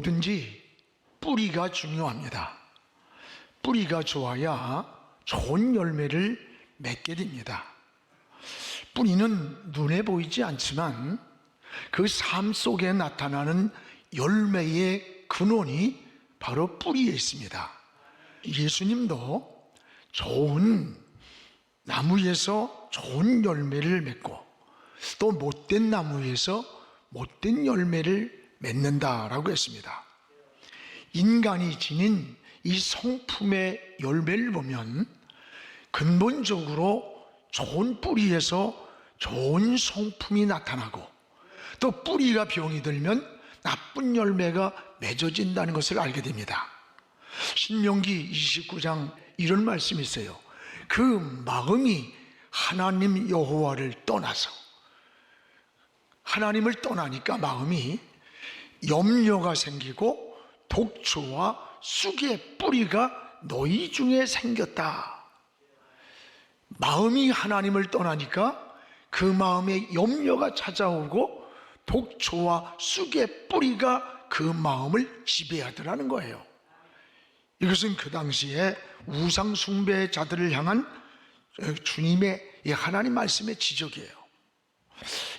뭐든지 뿌리가 중요합니다. 뿌리가 좋아야 좋은 열매를 맺게 됩니다. 뿌리는 눈에 보이지 않지만 그 삶 속에 나타나는 열매의 근원이 바로 뿌리에 있습니다. 예수님도 좋은 나무에서 좋은 열매를 맺고 또 못된 나무에서 못된 열매를 맺는다라고 했습니다. 인간이 지닌 이 성품의 열매를 보면 근본적으로 좋은 뿌리에서 좋은 성품이 나타나고 또 뿌리가 병이 들면 나쁜 열매가 맺어진다는 것을 알게 됩니다. 신명기 29장 이런 말씀이 있어요. 그 마음이 하나님 여호와를 떠나서, 하나님을 떠나니까 마음이 염려가 생기고 독초와 쑥의 뿌리가 너희 중에 생겼다. 마음이 하나님을 떠나니까 그 마음에 염려가 찾아오고 독초와 쑥의 뿌리가 그 마음을 지배하더라는 거예요. 이것은 그 당시에 우상 숭배자들을 향한 주님의 하나님 말씀의 지적이에요.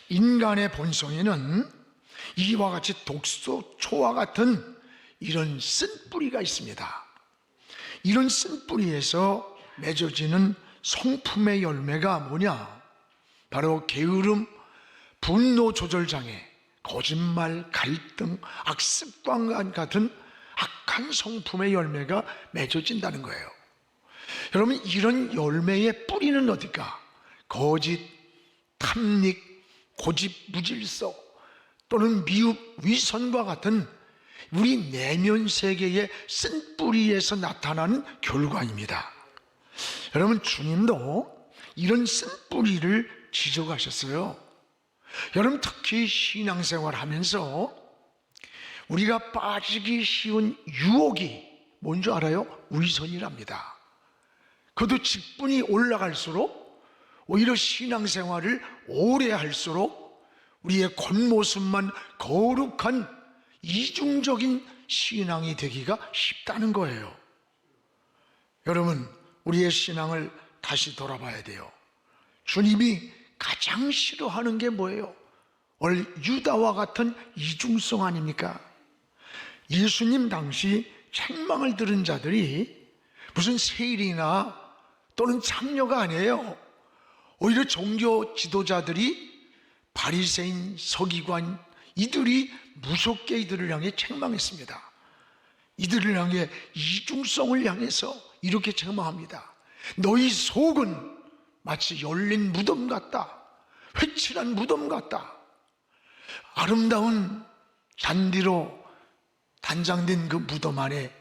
인간의 본성에는 이와 같이 독소초와 같은 이런 쓴 뿌리가 있습니다. 이런 쓴 뿌리에서 맺어지는 성품의 열매가 뭐냐? 바로 게으름, 분노 조절 장애, 거짓말, 갈등, 악습관 같은 악한 성품의 열매가 맺어진다는 거예요. 여러분, 이런 열매의 뿌리는 어딜까? 거짓, 탐닉, 고집, 무질서 또는 미흡, 위선과 같은 우리 내면 세계의 쓴 뿌리에서 나타나는 결과입니다. 여러분, 주님도 이런 쓴 뿌리를 지적하셨어요. 여러분, 특히 신앙생활 하면서 우리가 빠지기 쉬운 유혹이 뭔지 알아요? 위선이랍니다. 그것도 직분이 올라갈수록 오히려 신앙생활을 오래 할수록 우리의 겉모습만 거룩한 이중적인 신앙이 되기가 쉽다는 거예요. 여러분, 우리의 신앙을 다시 돌아봐야 돼요. 주님이 가장 싫어하는 게 뭐예요? 유다와 같은 이중성 아닙니까? 예수님 당시 책망을 들은 자들이 무슨 세일이나 또는 창녀가 아니에요. 오히려 종교 지도자들이 바리새인, 서기관, 이들이 무섭게 이들을 향해 책망했습니다. 이들을 향해 이중성을 향해서 이렇게 책망합니다. 너희 속은 마치 열린 무덤 같다. 회칠한 무덤 같다. 아름다운 잔디로 단장된 그 무덤 안에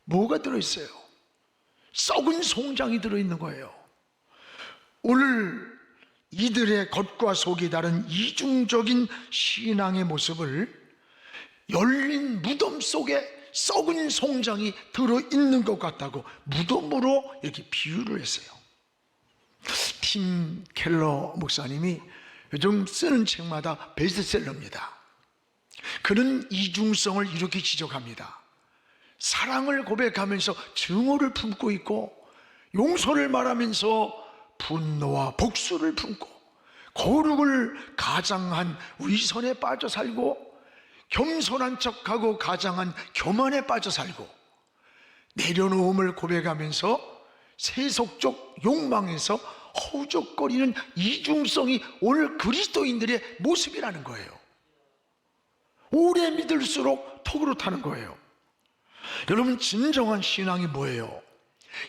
뭐가 들어있어요? 썩은 송장이 들어있는 거예요. 오늘 이들의 겉과 속이 다른 이중적인 신앙의 모습을 열린 무덤 속에 썩은 송장이 들어있는 것 같다고 무덤으로 이렇게 비유를 했어요. 팀 켈러 목사님이 요즘 쓰는 책마다 베스트셀러입니다. 그는 이중성을 이렇게 지적합니다. 사랑을 고백하면서 증오를 품고 있고, 용서를 말하면서 분노와 복수를 품고, 거룩을 가장한 위선에 빠져 살고, 겸손한 척하고 가장한 교만에 빠져 살고, 내려놓음을 고백하면서 세속적 욕망에서 허우적거리는 이중성이 오늘 그리스도인들의 모습이라는 거예요. 오래 믿을수록 더 그렇다는 거예요. 여러분, 진정한 신앙이 뭐예요?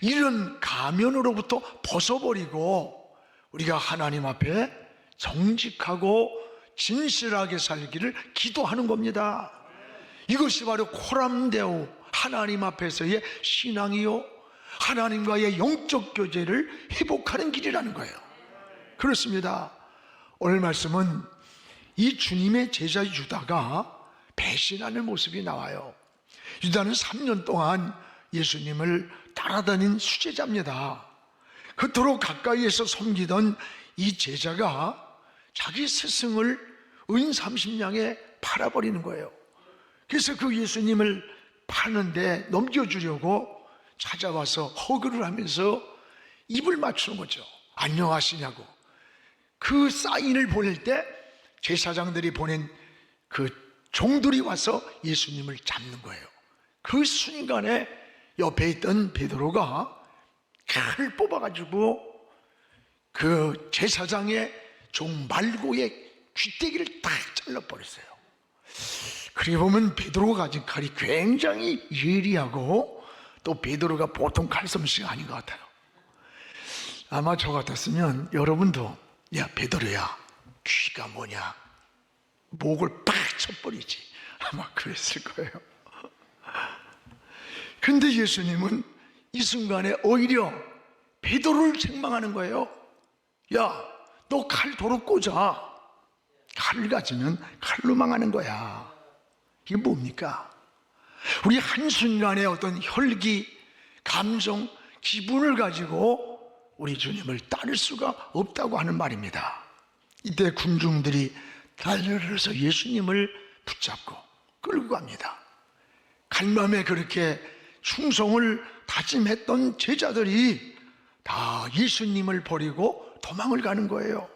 이런 가면으로부터 벗어버리고 우리가 하나님 앞에 정직하고 진실하게 살기를 기도하는 겁니다. 이것이 바로 코람데오, 하나님 앞에서의 신앙이요, 하나님과의 영적 교제를 회복하는 길이라는 거예요. 그렇습니다. 오늘 말씀은 이 주님의 제자 유다가 배신하는 모습이 나와요. 유다는 3년 동안 예수님을 따라다닌 수제자입니다. 그토록 가까이에서 섬기던 이 제자가 자기 스승을 은 30냥에 팔아버리는 거예요. 그래서 그 예수님을 파는데 넘겨주려고 찾아와서 허그를 하면서 입을 맞추는 거죠. 안녕하시냐고. 그 사인을 보낼 때 제사장들이 보낸 그 종들이 와서 예수님을 잡는 거예요. 그 순간에 옆에 있던 베드로가 칼을 뽑아가지고 그 제사장의 종 말고의 귀때기를 딱 잘라버렸어요. 그렇게 보면 베드로가 가진 칼이 굉장히 예리하고 또 베드로가 보통 칼솜씨가 아닌 것 같아요. 아마 저 같았으면 여러분도 야 베드로야 귀가 뭐냐 목을 팍 쳐버리지 아마 그랬을 거예요. 근데 예수님은 이 순간에 오히려 베드로를 책망하는 거예요. 야, 너 칼 도로 꽂아. 칼을 가지면 칼로 망하는 거야. 이게 뭡니까? 우리 한순간에 어떤 혈기, 감정, 기분을 가지고 우리 주님을 따를 수가 없다고 하는 말입니다. 이때 군중들이 달려들어서 예수님을 붙잡고 끌고 갑니다. 간밤에 그렇게 충성을 다짐했던 제자들이 다 예수님을 버리고 도망을 가는 거예요.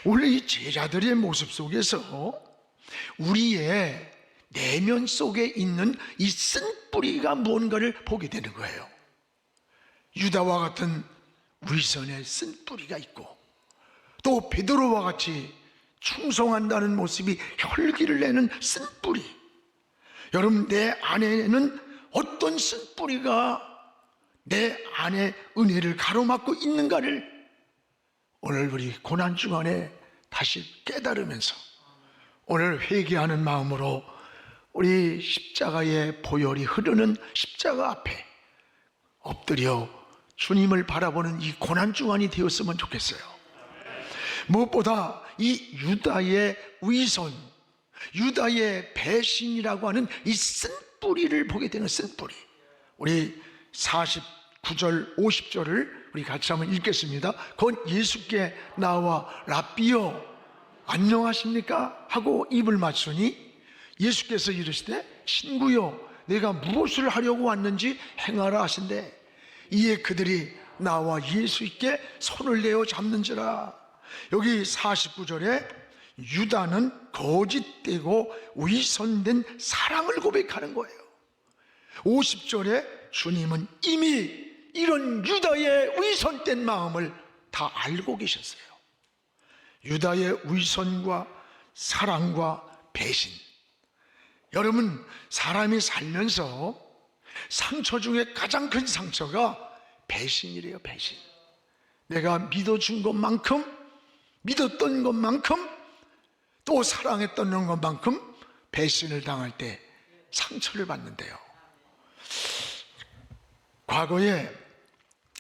원래 이 제자들의 모습 속에서 우리의 내면 속에 있는 이 쓴뿌리가 뭔가를 보게 되는 거예요. 유다와 같은 위선의 쓴뿌리가 있고 또 베드로와 같이 충성한다는 모습이 혈기를 내는 쓴뿌리. 여러분, 내 안에는 어떤 쓴뿌리가 내 안에 은혜를 가로막고 있는가를 오늘 우리 고난 주간에 다시 깨달으면서 오늘 회개하는 마음으로 우리 십자가의 보혈이 흐르는 십자가 앞에 엎드려 주님을 바라보는 이 고난 주간이 되었으면 좋겠어요. 무엇보다 이 유다의 위선, 유다의 배신이라고 하는 이 쓴뿌리를 보게 되는 쓴뿌리. 우리 49절 50절을 우리 같이 한번 읽겠습니다. 곧 예수께 나와 랍비여 안녕하십니까 하고 입을 맞추니 예수께서 이르시되 친구여 내가 무엇을 하려고 왔는지 행하라 하신대. 이에 그들이 나와 예수께 손을 내어 잡는지라. 여기 49절에 유다는 거짓되고 위선된 사랑을 고백하는 거예요. 50절에 주님은 이미 이런 유다의 위선된 마음을 다 알고 계셨어요. 유다의 위선과 사랑과 배신. 여러분, 사람이 살면서 상처 중에 가장 큰 상처가 배신이래요. 배신. 내가 믿어준 것만큼, 믿었던 것만큼, 또 사랑했던 것만큼 배신을 당할 때 상처를 받는데요. 과거에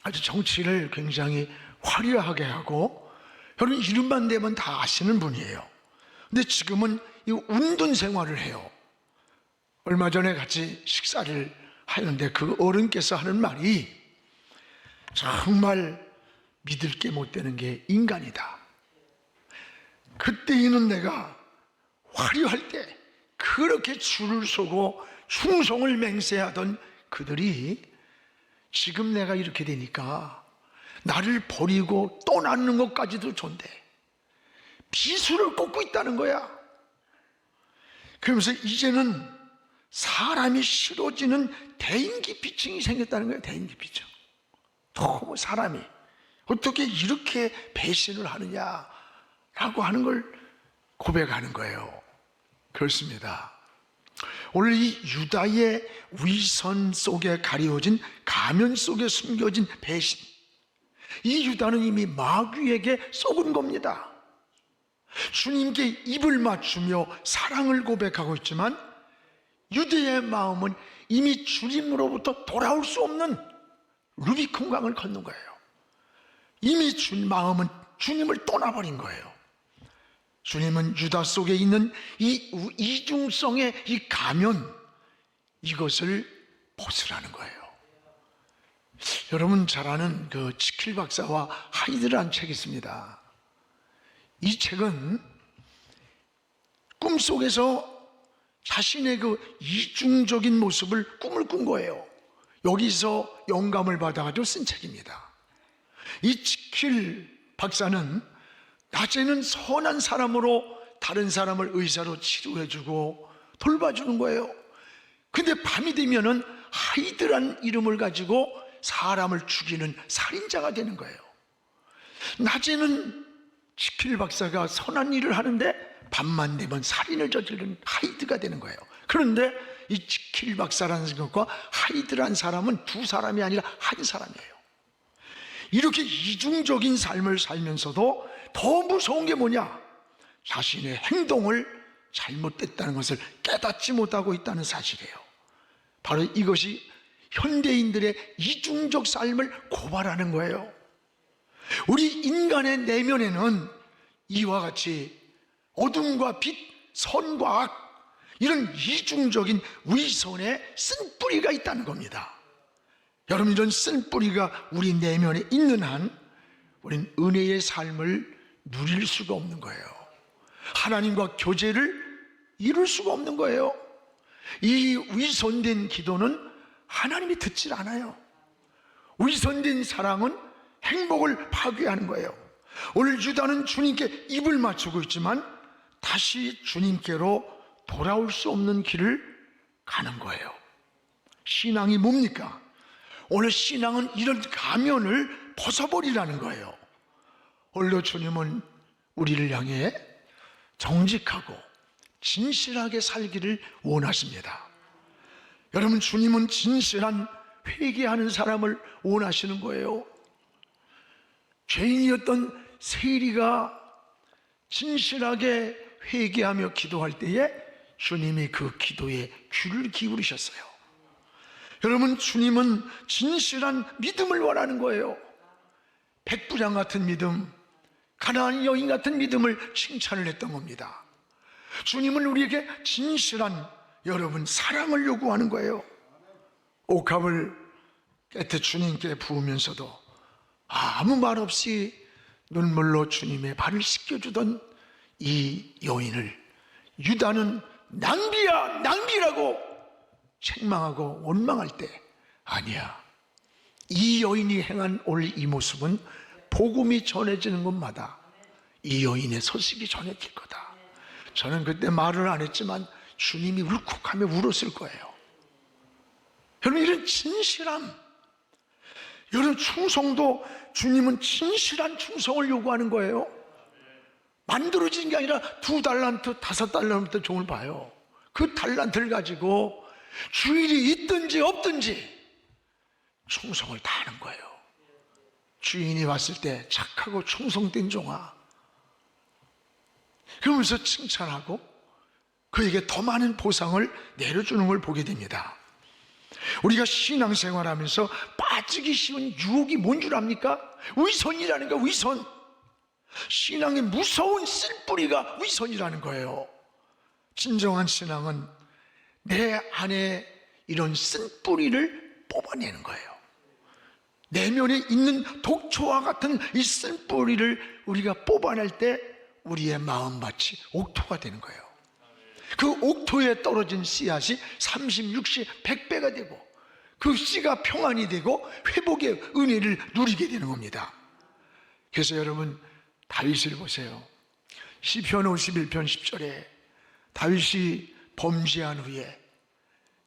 아주 정치를 굉장히 화려하게 하고 여러분 이름만 대면 다 아시는 분이에요. 근데 지금은 이 운둔 생활을 해요. 얼마 전에 같이 식사를 하는데 그 어른께서 하는 말이 정말 믿을 게 못 되는 게 인간이다. 그때에는 내가 화려할 때 그렇게 줄을 서고 충성을 맹세하던 그들이 지금 내가 이렇게 되니까 나를 버리고 떠나는 것까지도 존대. 비수를 꽂고 있다는 거야. 그러면서 이제는 사람이 싫어지는 대인기피증이 생겼다는 거예요. 대인기피증. 너무 사람이 어떻게 이렇게 배신을 하느냐라고 하는 걸 고백하는 거예요. 그렇습니다. 오늘 이 유다의 위선 속에 가려진 가면 속에 숨겨진 배신, 이 유다는 이미 마귀에게 속은 겁니다. 주님께 입을 맞추며 사랑을 고백하고 있지만 유다의 마음은 이미 주님으로부터 돌아올 수 없는 루비콘 강을 걷는 거예요. 이미 마음은 주님을 떠나버린 거예요. 주님은 유다 속에 있는 이 이중성의 이 가면, 이것을 벗으라는 거예요. 여러분 잘 아는 그 지킬 박사와 하이드라는 책이 있습니다. 이 책은 꿈속에서 자신의 그 이중적인 모습을 꿈을 꾼 거예요. 여기서 영감을 받아가지고 쓴 책입니다. 이 지킬 박사는 낮에는 선한 사람으로 다른 사람을 의사로 치료해주고 돌봐주는 거예요. 근데 밤이 되면은 하이드란 이름을 가지고 사람을 죽이는 살인자가 되는 거예요. 낮에는 지킬 박사가 선한 일을 하는데 밤만 되면 살인을 저지르는 하이드가 되는 거예요. 그런데 이 지킬 박사라는 것과 하이드란 사람은 두 사람이 아니라 한 사람이에요. 이렇게 이중적인 삶을 살면서도 더 무서운 게 뭐냐? 자신의 행동을 잘못됐다는 것을 깨닫지 못하고 있다는 사실이에요. 바로 이것이 현대인들의 이중적 삶을 고발하는 거예요. 우리 인간의 내면에는 이와 같이 어둠과 빛, 선과 악, 이런 이중적인 위선의 쓴뿌리가 있다는 겁니다. 여러분, 이런 쓴뿌리가 우리 내면에 있는 한 우리는 은혜의 삶을 누릴 수가 없는 거예요. 하나님과 교제를 이룰 수가 없는 거예요. 이 위선된 기도는 하나님이 듣질 않아요. 위선된 사랑은 행복을 파괴하는 거예요. 오늘 유다는 주님께 입을 맞추고 있지만 다시 주님께로 돌아올 수 없는 길을 가는 거예요. 신앙이 뭡니까? 오늘 신앙은 이런 가면을 벗어버리라는 거예요. 오늘도 주님은 우리를 향해 정직하고 진실하게 살기를 원하십니다. 여러분, 주님은 진실한 회개하는 사람을 원하시는 거예요. 죄인이었던 세리가 진실하게 회개하며 기도할 때에 주님이 그 기도에 귀를 기울이셨어요. 여러분, 주님은 진실한 믿음을 원하는 거예요. 백부장 같은 믿음, 가나안 여인 같은 믿음을 칭찬을 했던 겁니다. 주님은 우리에게 진실한 여러분 사랑을 요구하는 거예요. 옥합을 깨끗 주님께 부으면서도 아무 말 없이 눈물로 주님의 발을 씻겨주던 이 여인을 유다는 낭비야, 낭비라고 책망하고 원망할 때, 아니야, 이 여인이 행한 오늘 이 모습은 복음이 전해지는 곳마다 이 여인의 소식이 전해질 거다. 저는 그때 말을 안 했지만 주님이 울컥하며 울었을 거예요. 여러분, 이런 진실함, 여러분, 충성도, 주님은 진실한 충성을 요구하는 거예요. 만들어진 게 아니라 2달란트, 5달란트 종을 봐요. 그 달란트를 가지고 주일이 있든지 없든지 충성을 다하는 거예요. 주인이 왔을 때 착하고 충성된 종아, 그러면서 칭찬하고 그에게 더 많은 보상을 내려주는 걸 보게 됩니다. 우리가 신앙생활하면서 빠지기 쉬운 유혹이 뭔 줄 압니까? 위선이라는 거, 위선. 신앙의 무서운 쓴뿌리가 위선이라는 거예요. 진정한 신앙은 내 안에 이런 쓴뿌리를 뽑아내는 거예요. 내면에 있는 독초와 같은 이 쓴뿌리를 우리가 뽑아낼 때 우리의 마음밭이 옥토가 되는 거예요. 그 옥토에 떨어진 씨앗이 30, 60, 100배가 되고 그 씨가 평안이 되고 회복의 은혜를 누리게 되는 겁니다. 그래서 여러분, 다윗을 보세요. 시편 51편 10절에 다윗이 범죄한 후에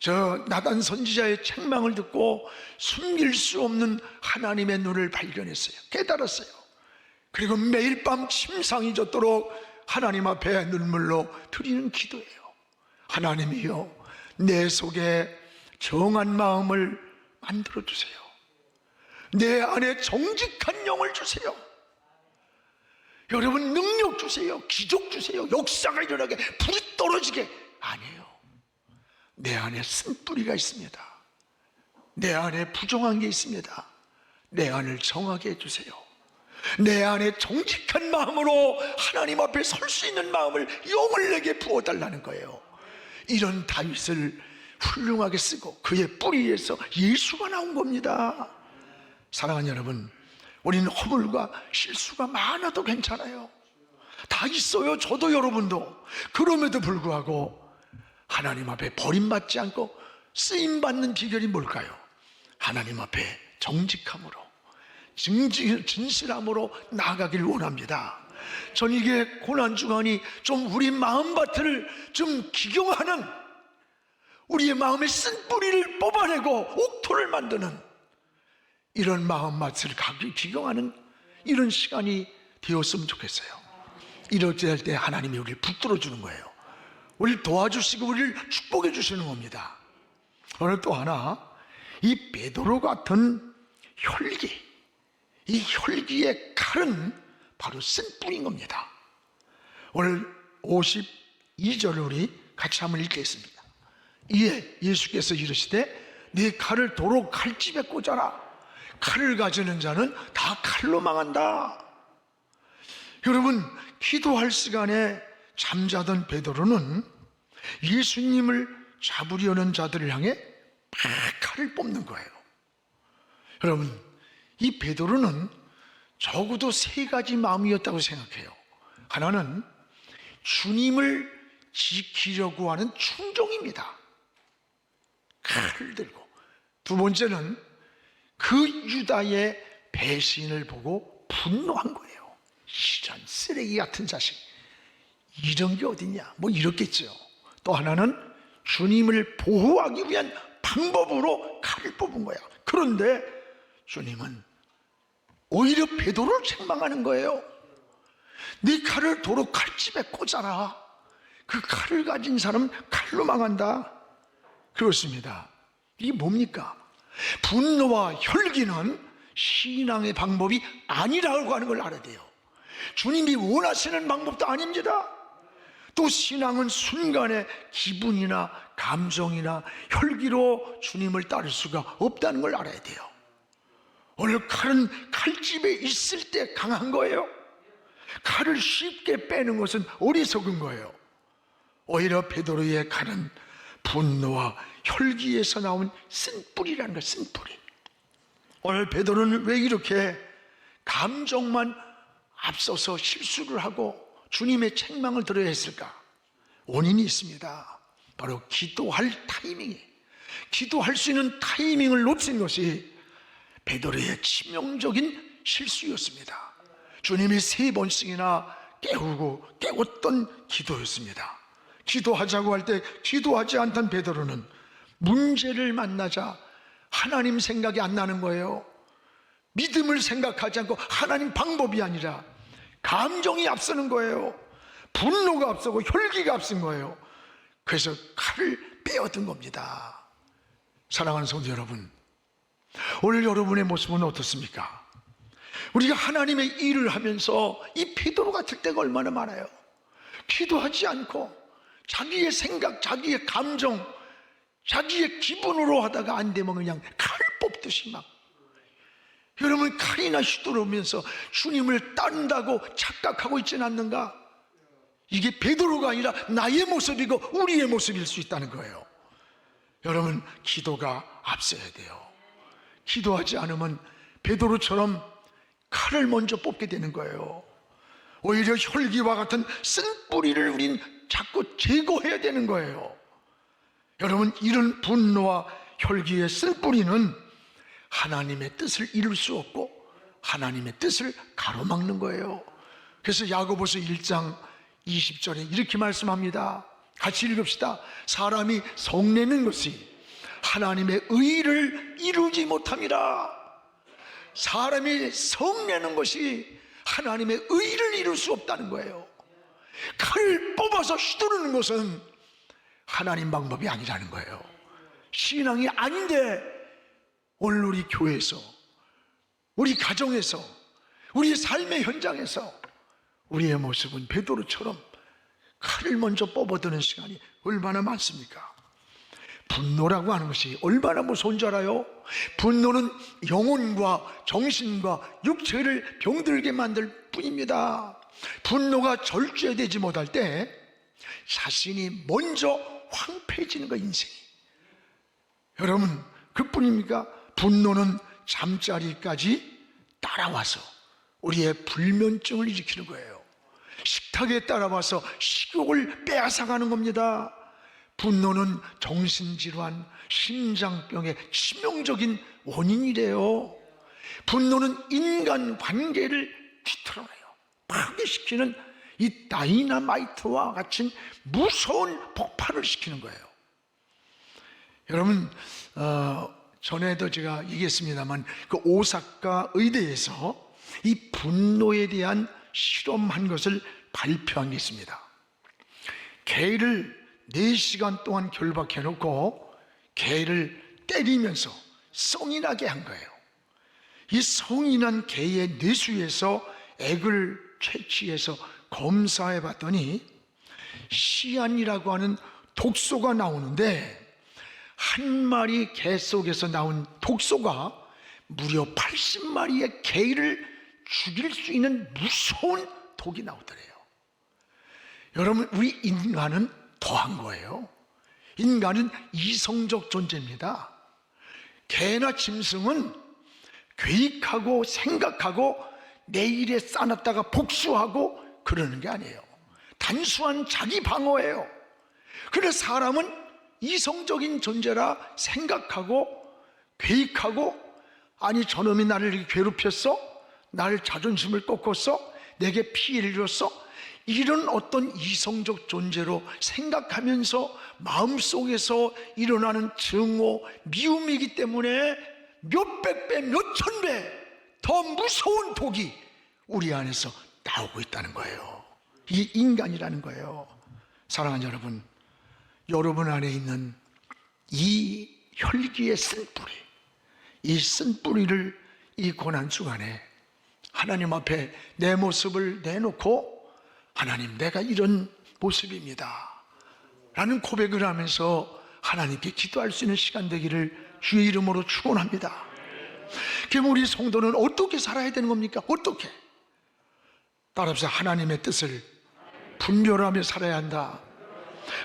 저 나단 선지자의 책망을 듣고 숨길 수 없는 하나님의 눈을 발견했어요. 깨달았어요. 그리고 매일 밤 침상이 젖도록 하나님 앞에 눈물로 드리는 기도예요. 하나님이여, 내 속에 정한 마음을 만들어 주세요. 내 안에 정직한 영을 주세요. 여러분, 능력 주세요. 기적 주세요. 역사가 일어나게, 불이 떨어지게. 아니에요. 내 안에 쓴뿌리가 있습니다. 내 안에 부정한 게 있습니다. 내 안을 정하게 해주세요. 내 안에 정직한 마음으로 하나님 앞에 설 수 있는 마음을, 영을 내게 부어달라는 거예요. 이런 다윗을 훌륭하게 쓰고 그의 뿌리에서 예수가 나온 겁니다. 사랑하는 여러분, 우리는 허물과 실수가 많아도 괜찮아요. 다 있어요. 저도 여러분도. 그럼에도 불구하고 하나님 앞에 버림받지 않고 쓰임받는 비결이 뭘까요? 하나님 앞에 정직함으로, 진실함으로 나아가길 원합니다. 전 이게 고난주간이 좀 우리 마음밭을 좀 기경하는, 우리의 마음의 쓴뿌리를 뽑아내고 옥토를 만드는 이런 마음밭을 기경하는 이런 시간이 되었으면 좋겠어요. 이럴 때 하나님이 우리를 붙들어 주는 거예요. 우리를 도와주시고 우리를 축복해 주시는 겁니다. 오늘 또 하나, 이 베드로 같은 혈기, 이 혈기의 칼은 바로 쓴뿌리인 겁니다. 오늘 52절을 우리 같이 한번 읽겠습니다. 이에 예수께서 이르시되 네 칼을 도로 칼집에 꽂아라. 칼을 가지는 자는 다 칼로 망한다. 여러분, 기도할 시간에 잠자던 베드로는 예수님을 잡으려는 자들을 향해 막 칼을 뽑는 거예요. 여러분, 이 베드로는 적어도 세 가지 마음이었다고 생각해요. 하나는 주님을 지키려고 하는 충종입니다. 칼을 들고. 두 번째는 그 유다의 배신을 보고 분노한 거예요. 이런 쓰레기 같은 자식, 이런 게 어딨냐, 뭐 이렇겠죠. 또 하나는 주님을 보호하기 위한 방법으로 칼을 뽑은 거야. 그런데 주님은 오히려 베드로를 책망하는 거예요. 네 칼을 도로 칼집에 꽂아라. 그 칼을 가진 사람 칼로 망한다. 그렇습니다. 이게 뭡니까? 분노와 혈기는 신앙의 방법이 아니라고 하는 걸 알아야 돼요. 주님이 원하시는 방법도 아닙니다. 또 신앙은 순간의 기분이나 감정이나 혈기로 주님을 따를 수가 없다는 걸 알아야 돼요. 오늘 칼은 칼집에 있을 때 강한 거예요. 칼을 쉽게 빼는 것은 어리석은 거예요. 오히려 베드로의 칼은 분노와 혈기에서 나온 쓴뿌리라는 거예요. 쓴뿌리. 오늘 베드로는 왜 이렇게 감정만 앞서서 실수를 하고 주님의 책망을 들어야 했을까? 원인이 있습니다. 바로 기도할 타이밍이, 기도할 수 있는 타이밍을 놓친 것이 베드로의 치명적인 실수였습니다. 주님이 3번씩이나 깨웠던 기도였습니다. 기도하자고 할 때 기도하지 않던 베드로는 문제를 만나자 하나님 생각이 안 나는 거예요. 믿음을 생각하지 않고 하나님 방법이 아니라 감정이 앞서는 거예요. 분노가 앞서고 혈기가 앞선 거예요. 그래서 칼을 빼앗은 겁니다. 사랑하는 성도 여러분, 오늘 여러분의 모습은 어떻습니까? 우리가 하나님의 일을 하면서 이 베드로 같을 때가 얼마나 많아요. 기도하지 않고 자기의 생각, 자기의 감정, 자기의 기분으로 하다가 안 되면 그냥 칼 뽑듯이 막, 여러분 칼이나 휘두르면서 주님을 따른다고 착각하고 있지는 않는가? 이게 베드로가 아니라 나의 모습이고 우리의 모습일 수 있다는 거예요. 여러분, 기도가 앞서야 돼요. 기도하지 않으면 베드로처럼 칼을 먼저 뽑게 되는 거예요. 오히려 혈기와 같은 쓴뿌리를 우린 자꾸 제거해야 되는 거예요. 여러분, 이런 분노와 혈기의 쓴뿌리는 하나님의 뜻을 이룰 수 없고 하나님의 뜻을 가로막는 거예요. 그래서 야고보서 1장 20절에 이렇게 말씀합니다. 같이 읽읍시다. 사람이 성내는 것이 하나님의 의를 이루지 못함이라. 사람이 성내는 것이 하나님의 의를 이룰 수 없다는 거예요. 칼을 뽑아서 휘두르는 것은 하나님 방법이 아니라는 거예요. 신앙이 아닌데 오늘 우리 교회에서, 우리 가정에서, 우리의 삶의 현장에서 우리의 모습은 베드로처럼 칼을 먼저 뽑아드는 시간이 얼마나 많습니까? 분노라고 하는 것이 얼마나 무서운 줄 알아요? 분노는 영혼과 정신과 육체를 병들게 만들 뿐입니다. 분노가 절제되지 못할 때 자신이 먼저 황폐해지는 거예요, 인생이. 여러분, 그뿐입니까? 분노는 잠자리까지 따라와서 우리의 불면증을 일으키는 거예요. 식탁에 따라와서 식욕을 빼앗아가는 겁니다. 분노는 정신질환, 심장병의 치명적인 원인이래요. 분노는 인간관계를 뒤틀어내요. 파괴시키는 이 다이너마이트와 같은 무서운 폭발을 시키는 거예요. 여러분, 전에도 제가 얘기했습니다만 그 오사카 의대에서 이 분노에 대한 실험한 것을 발표한 게 있습니다. 개를 4시간 동안 결박해 놓고 개를 때리면서 성이 나게 한 거예요. 이 성이 난 개의 뇌수에서 액을 채취해서 검사해 봤더니 시안이라고 하는 독소가 나오는데, 한 마리 개 속에서 나온 독소가 무려 80마리의 개를 죽일 수 있는 무서운 독이 나오더래요. 여러분, 우리 인간은 더한 거예요. 인간은 이성적 존재입니다. 개나 짐승은 계획하고 생각하고 내일에 쌓아놨다가 복수하고 그러는 게 아니에요. 단순한 자기 방어예요. 그래서 사람은 이성적인 존재라 생각하고 계획하고, 아니 저놈이 나를 이렇게 괴롭혔어? 나를 자존심을 꺾었어? 내게 피해를 줬어? 이런 어떤 이성적 존재로 생각하면서 마음속에서 일어나는 증오, 미움이기 때문에 몇백 배, 몇천 배 더 무서운 독이 우리 안에서 나오고 있다는 거예요. 이게 인간이라는 거예요. 사랑하는 여러분, 여러분 안에 있는 이 혈기의 쓴뿌리, 이 쓴뿌리를 이 고난 주간에 하나님 앞에 내 모습을 내놓고, 하나님, 내가 이런 모습입니다 라는 고백을 하면서 하나님께 기도할 수 있는 시간 되기를 주의 이름으로 축원합니다. 그럼 우리 성도는 어떻게 살아야 되는 겁니까? 어떻게? 따라서 하나님의 뜻을 분별하며 살아야 한다.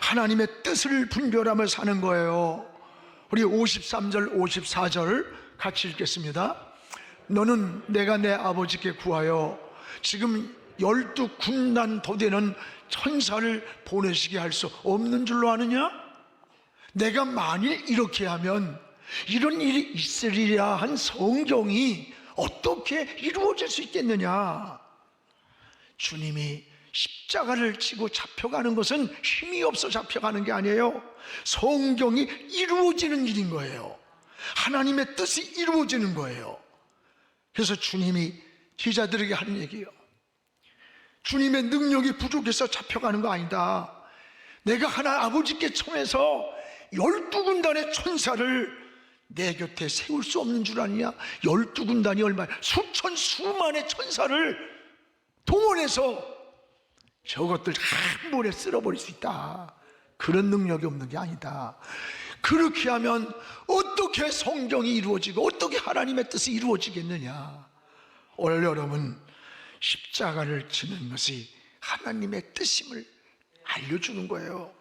하나님의 뜻을 분별하며 사는 거예요. 우리 53절 54절 같이 읽겠습니다. 너는 내가 내 아버지께 구하여 지금 12군단 더 되는 천사를 보내시게 할 수 없는 줄로 아느냐? 내가 만일 이렇게 하면 이런 일이 있으리라 한 성경이 어떻게 이루어질 수 있겠느냐? 주님이 십자가를 지고 잡혀가는 것은 힘이 없어 잡혀가는 게 아니에요. 성경이 이루어지는 일인 거예요. 하나님의 뜻이 이루어지는 거예요. 그래서 주님이 기자들에게 하는 얘기예요. 주님의 능력이 부족해서 잡혀가는 거 아니다. 내가 하나 아버지께 청해서 12군단의 천사를 내 곁에 세울 수 없는 줄 아느냐? 12군단이 얼마야? 수천 수만의 천사를 동원해서 저것들 한 번에 쓸어버릴 수 있다. 그런 능력이 없는 게 아니다. 그렇게 하면 어떻게 성경이 이루어지고 어떻게 하나님의 뜻이 이루어지겠느냐? 오늘 여러분, 십자가를 지는 것이 하나님의 뜻임을 알려주는 거예요.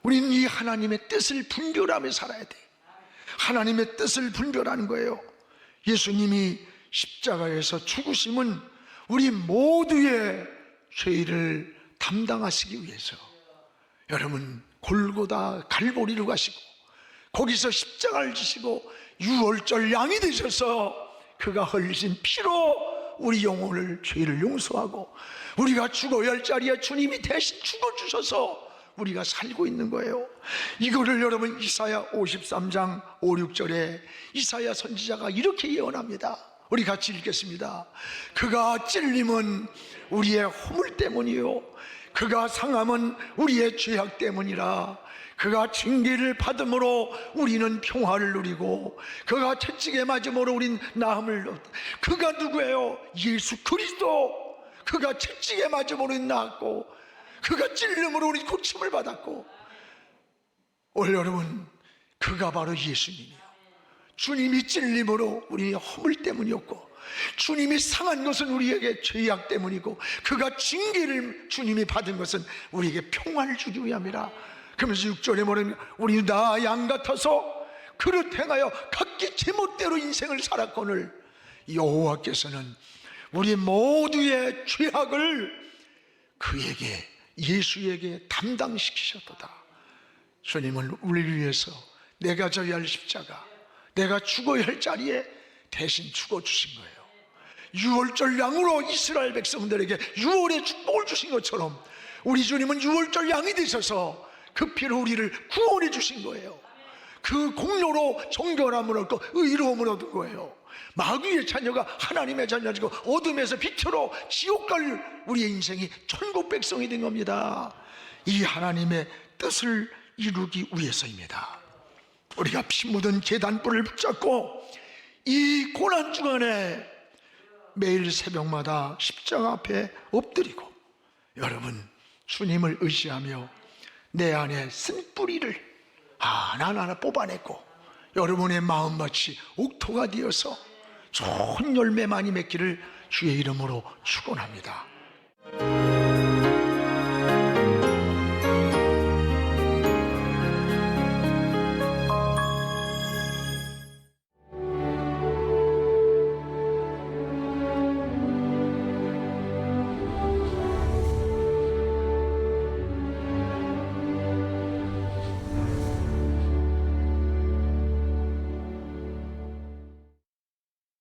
우리는 이 하나님의 뜻을 분별하며 살아야 돼. 하나님의 뜻을 분별하는 거예요. 예수님이 십자가에서 죽으심은 우리 모두의 죄를 담당하시기 위해서, 여러분, 골고다 갈보리로 가시고 거기서 십자가를 지시고 6월절 양이 되셔서 그가 흘리신 피로 우리 영혼을, 죄를 용서하고 우리가 죽어야 할 자리에 주님이 대신 죽어주셔서 우리가 살고 있는 거예요. 이거를 여러분 이사야 53장 5, 6절에 이사야 선지자가 이렇게 예언합니다. 우리 같이 읽겠습니다. 그가 찔림은 우리의 허물 때문이요 그가 상함은 우리의 죄악 때문이라. 그가 징계를 받음으로 우리는 평화를 누리고 그가 채찍에 맞음으로 우린 나음을 얻. 그가 누구예요? 예수 그리스도. 그가 채찍에 맞음으로 우린 나았고 그가 찔림으로 우리 고침을 받았고. 오늘 여러분, 그가 바로 예수님이에요. 주님이 찔림으로 우리의 허물 때문이었고 주님이 상한 것은 우리에게 죄악 때문이고 그가 징계를 주님이 받은 것은 우리에게 평화를 주기 위함이라. 그러면서 6절에 뭐냐면 우리 다 양 같아서 그릇 행하여 각기 제멋대로 인생을 살았거늘 여호와께서는 우리 모두의 죄악을 그에게, 예수에게 담당시키셨도다. 주님은 우리를 위해서 내가 져야 할 십자가, 내가 죽어야 할 자리에 대신 죽어주신 거예요. 유월절 양으로 이스라엘 백성들에게 유월의 축복을 주신 것처럼 우리 주님은 유월절 양이 되셔서 그 피로 우리를 구원해 주신 거예요. 그 공로로 정결함을 얻고 의로움을 얻은 거예요. 마귀의 자녀가 하나님의 자녀지고 어둠에서 빛으로 지옥 갈 우리의 인생이 천국 백성이 된 겁니다. 이 하나님의 뜻을 이루기 위해서입니다. 우리가 피 묻은 제단불을 붙잡고 이 고난 주간에 매일 새벽마다 십자가 앞에 엎드리고 여러분 주님을 의지하며 내 안에 쓴 뿌리를 하나하나 뽑아냈고 여러분의 마음밭이 옥토가 되어서 좋은 열매 많이 맺기를 주의 이름으로 축원합니다.